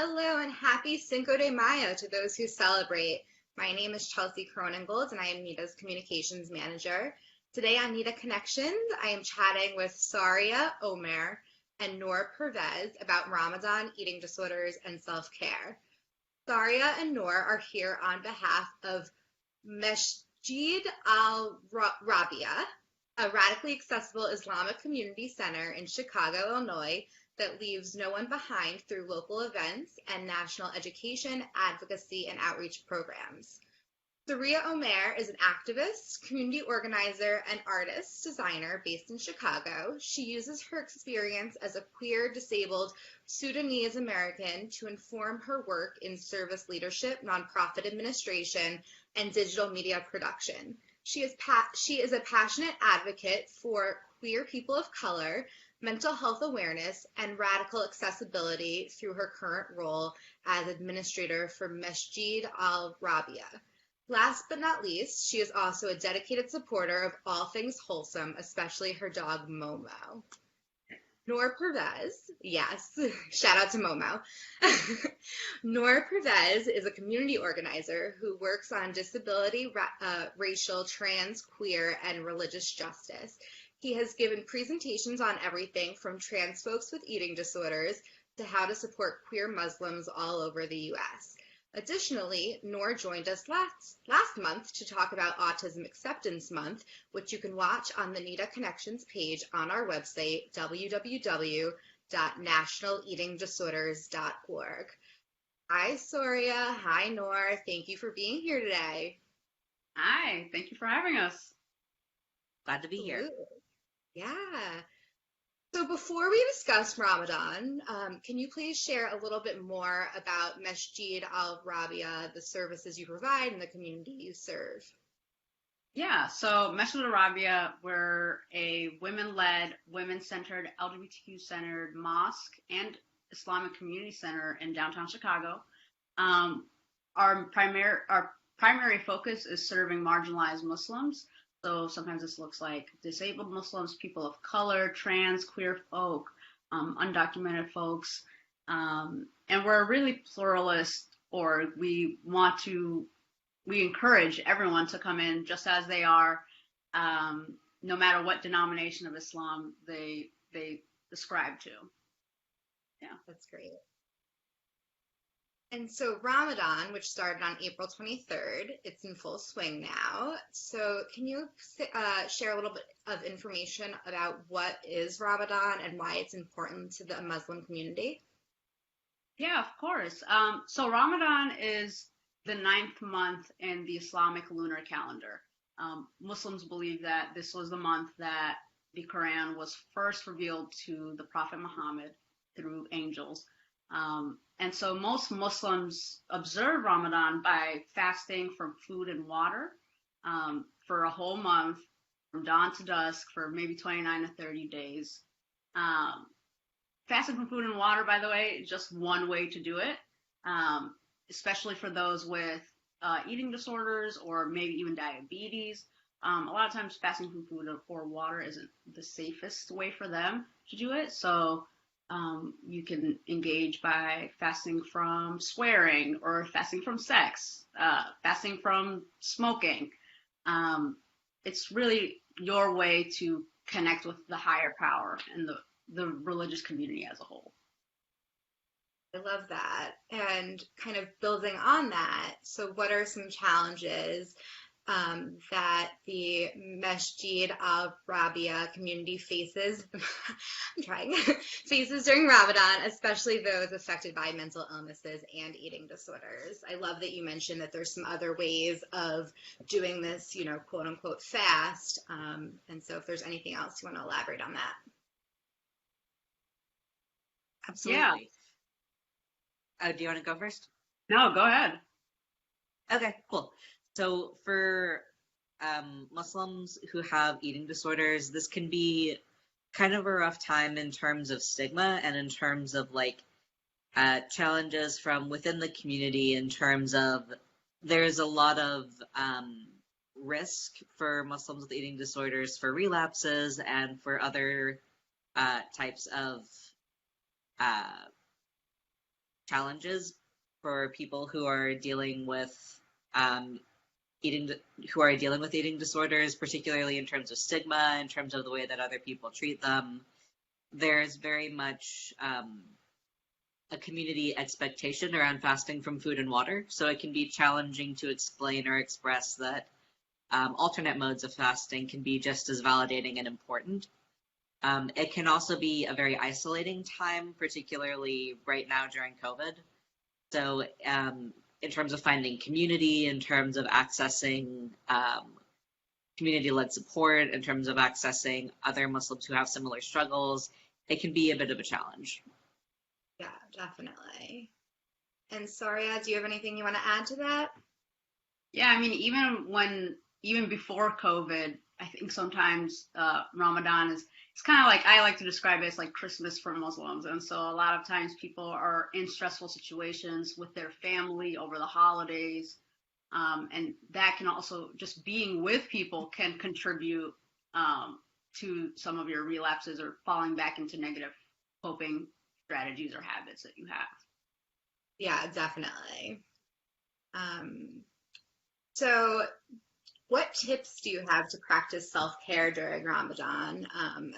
Hello and happy Cinco de Mayo to those who celebrate. My name is Chelsea Cronengold and I am NEDA's Communications Manager. Today on NEDA Connections, I am chatting with Saria Omer and Noor Pervez about Ramadan, eating disorders, and self-care. Saria and Noor are here on behalf of Masjid al-Rabia, a radically accessible Islamic community center in Chicago, Illinois, that leaves no one behind through local events and national education, advocacy, and outreach programs. Saria Omer is an activist, community organizer, and artist designer based in Chicago. She uses her experience as a queer, disabled Sudanese American to inform her work in service leadership, nonprofit administration, and digital media production. She is a passionate advocate for queer people of color, mental health awareness, and radical accessibility through her current role as administrator for Masjid al-Rabia. Last but not least, she is also a dedicated supporter of all things wholesome, especially her dog Momo. Noor Pervez, yes, shout out to Momo. Noor Pervez is a community organizer who works on disability, racial, trans, queer, and religious justice. He has given presentations on everything from trans folks with eating disorders to how to support queer Muslims all over the U.S. Additionally, Noor joined us last month to talk about Autism Acceptance Month, which you can watch on the NEDA Connections page on our website, www.nationaleatingdisorders.org. Hi, Soria. Hi, Noor. Thank you for being here today. Hi, thank you for having us. Glad to be here. Yeah. So before we discuss Ramadan, can you please share a little bit more about Masjid al-Rabia, the services you provide, and the community you serve? Yeah, so Masjid al-Rabia, we're a women-led, women-centered, LGBTQ-centered mosque and Islamic community center in downtown Chicago. Our primary focus is serving marginalized Muslims. So sometimes this looks like disabled Muslims, people of color, trans, queer folk, undocumented folks. And we're a really pluralist org. We encourage everyone to come in just as they are, no matter what denomination of Islam they ascribe to. Yeah, that's great. And so Ramadan, which started on April 23rd, it's in full swing now. So can you share a little bit of information about what is Ramadan and why it's important to the Muslim community? Yeah, of course. So Ramadan is the 9th month in the Islamic lunar calendar. Muslims believe that this was the month that the Quran was first revealed to the Prophet Muhammad through angels. And so most Muslims observe Ramadan by fasting from food and water for a whole month, from dawn to dusk, for maybe 29 to 30 days. Fasting from food and water, by the way, is just one way to do it, especially for those with eating disorders or maybe even diabetes. A lot of times fasting from food or water isn't the safest way for them to do it. So you can engage by fasting from swearing or fasting from sex, fasting from smoking. It's really your way to connect with the higher power and the religious community as a whole. I love that. And kind of building on that, so what are some challenges that the Masjid al-Rabia community faces, faces during Ramadan, especially those affected by mental illnesses and eating disorders? I love that you mentioned that there's some other ways of doing this, quote unquote fast. And so if there's anything else you want to elaborate on that. Absolutely. Yeah. Oh, do you want to go first? No, go ahead. Okay, cool. So for Muslims who have eating disorders, this can be kind of a rough time in terms of stigma and in terms of challenges from within the community, in terms of there's a lot of risk for Muslims with eating disorders for relapses and for other types of challenges for people who are dealing with um, eating disorders, particularly in terms of stigma, in terms of the way that other people treat them. There's very much a community expectation around fasting from food and water, so it can be challenging to explain or express that alternate modes of fasting can be just as validating and important. It can also be a very isolating time, particularly right now during COVID. So in terms of finding community, in terms of accessing community-led support, in terms of accessing other Muslims who have similar struggles, it can be a bit of a challenge. Yeah, definitely. And Saria, do you have anything you want to add to that? Yeah, I mean, even before COVID, I think sometimes Ramadan it's kind of like, I like to describe it as like Christmas for Muslims. And so a lot of times people are in stressful situations with their family over the holidays. And that can also, just being with people can contribute to some of your relapses or falling back into negative coping strategies or habits that you have. Yeah, definitely. So what tips do you have to practice self-care during Ramadan,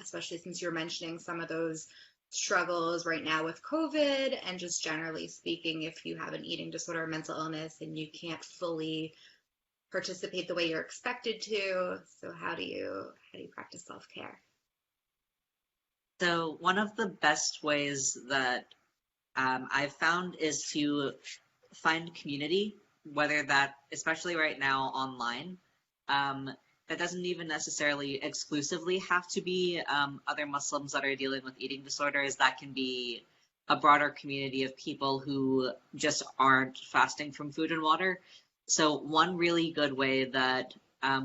especially since you're mentioning some of those struggles right now with COVID, and just generally speaking, if you have an eating disorder or mental illness and you can't fully participate the way you're expected to, so how do you practice self-care? So one of the best ways that I've found is to find community, whether that, especially right now online, that doesn't even necessarily exclusively have to be other Muslims that are dealing with eating disorders. That can be a broader community of people who just aren't fasting from food and water. So one really good way that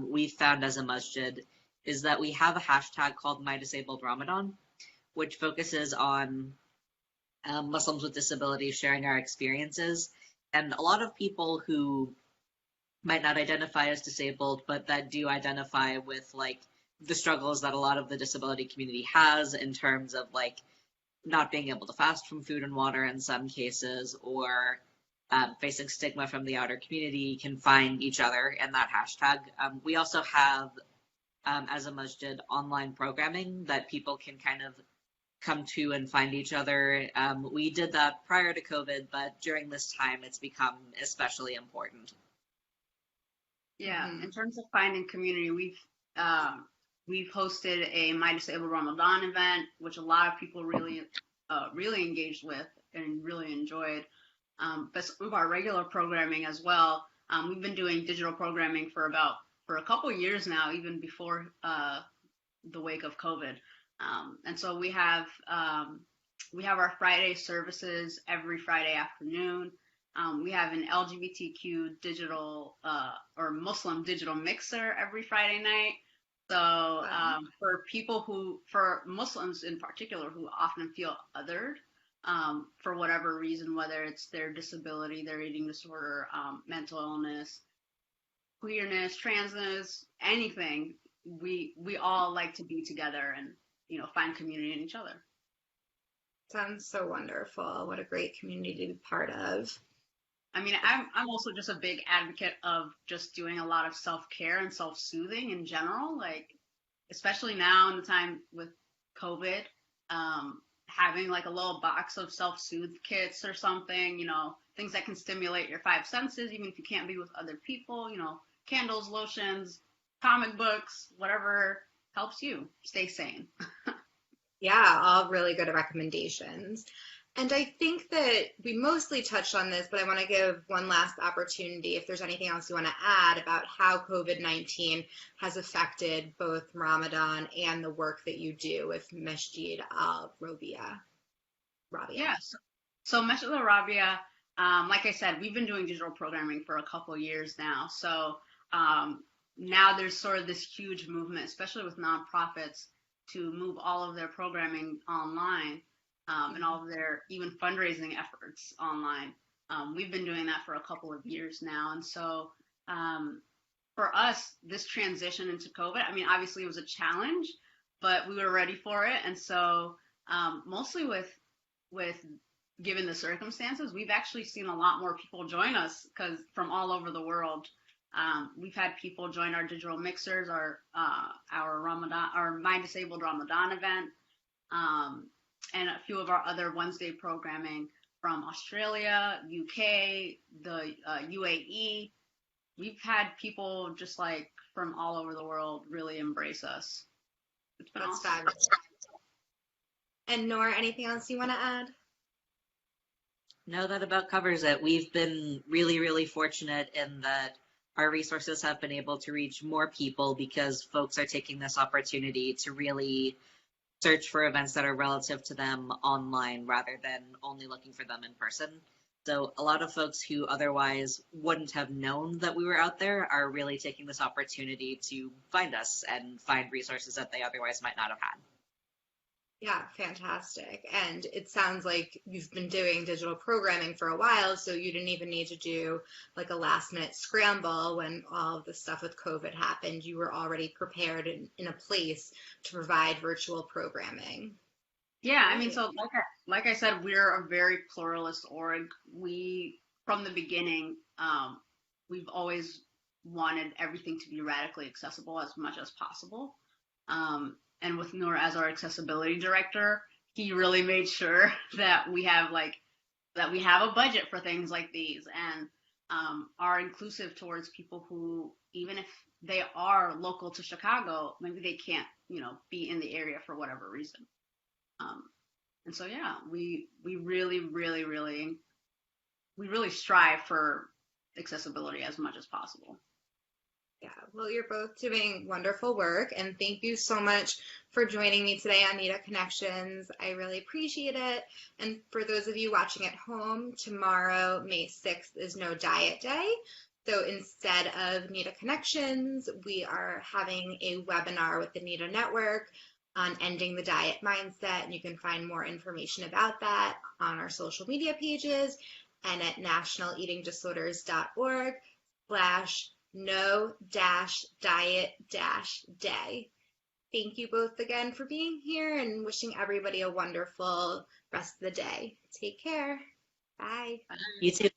we've found as a masjid is that we have a hashtag called My Disabled Ramadan, which focuses on Muslims with disabilities sharing our experiences. And a lot of people who might not identify as disabled, but that do identify with like the struggles that a lot of the disability community has in terms of like not being able to fast from food and water in some cases, or facing stigma from the outer community, can find each other in that hashtag. We also have, as a masjid, online programming that people can kind of come to and find each other. We did that prior to COVID, but during this time, it's become especially important. Yeah, in terms of finding community, we've hosted a My Disabled Ramadan event, which a lot of people really engaged with and really enjoyed. But some of our regular programming as well. We've been doing digital programming for a couple of years now, even before the wake of COVID. And so we have our Friday services every Friday afternoon. We have an LGBTQ digital or Muslim digital mixer every Friday night. So for Muslims in particular who often feel othered for whatever reason, whether it's their disability, their eating disorder, mental illness, queerness, transness, anything, we all like to be together and find community in each other. Sounds so wonderful. What a great community to be part of. I mean, I'm also just a big advocate of just doing a lot of self-care and self-soothing in general, like especially now in the time with COVID, having like a little box of self-soothe kits or something, things that can stimulate your five senses, even if you can't be with other people, candles, lotions, comic books, whatever helps you stay sane. Yeah, all really good recommendations. And I think that we mostly touched on this, but I want to give one last opportunity if there's anything else you want to add about how COVID-19 has affected both Ramadan and the work that you do with Masjid al-Rabia. Yeah, so Masjid al-Rabia, like I said, we've been doing digital programming for a couple of years now. So now there's sort of this huge movement, especially with nonprofits, to move all of their programming online. And all of their even fundraising efforts online. We've been doing that for a couple of years now. And so for us, this transition into COVID, I mean, obviously it was a challenge, but we were ready for it. And so mostly with given the circumstances, we've actually seen a lot more people join us because from all over the world. We've had people join our digital mixers, our Ramadan, our Mind Disabled Ramadan event, and a few of our other Wednesday programming from Australia, UK, the UAE. We've had people just like from all over the world really embrace us. It's been That's awesome. fabulous. And Noor, anything else you want to add? No, that about covers it. We've been really, really fortunate in that our resources have been able to reach more people because folks are taking this opportunity to really search for events that are relative to them online rather than only looking for them in person. So a lot of folks who otherwise wouldn't have known that we were out there are really taking this opportunity to find us and find resources that they otherwise might not have had. Yeah, fantastic. And it sounds like you've been doing digital programming for a while, so you didn't even need to do like a last minute scramble when all of the stuff with COVID happened. You were already prepared in a place to provide virtual programming. Yeah, I mean, so like I said, we're a very pluralist org. We, from the beginning, we've always wanted everything to be radically accessible as much as possible. And with Noor as our accessibility director, he really made sure that we have a budget for things like these and are inclusive towards people who, even if they are local to Chicago, maybe they can't, be in the area for whatever reason. And so, yeah, we really, really, really, we really strive for accessibility as much as possible. Yeah, well, you're both doing wonderful work, and thank you so much for joining me today on NEDA Connections. I really appreciate it. And for those of you watching at home, tomorrow, May 6th, is No Diet Day. So instead of NEDA Connections, we are having a webinar with the NEDA Network on ending the diet mindset, and you can find more information about that on our social media pages and at nationaleatingdisorders.org/no-diet-day. Thank you both again for being here and wishing everybody a wonderful rest of the day. Take care. Bye. You too.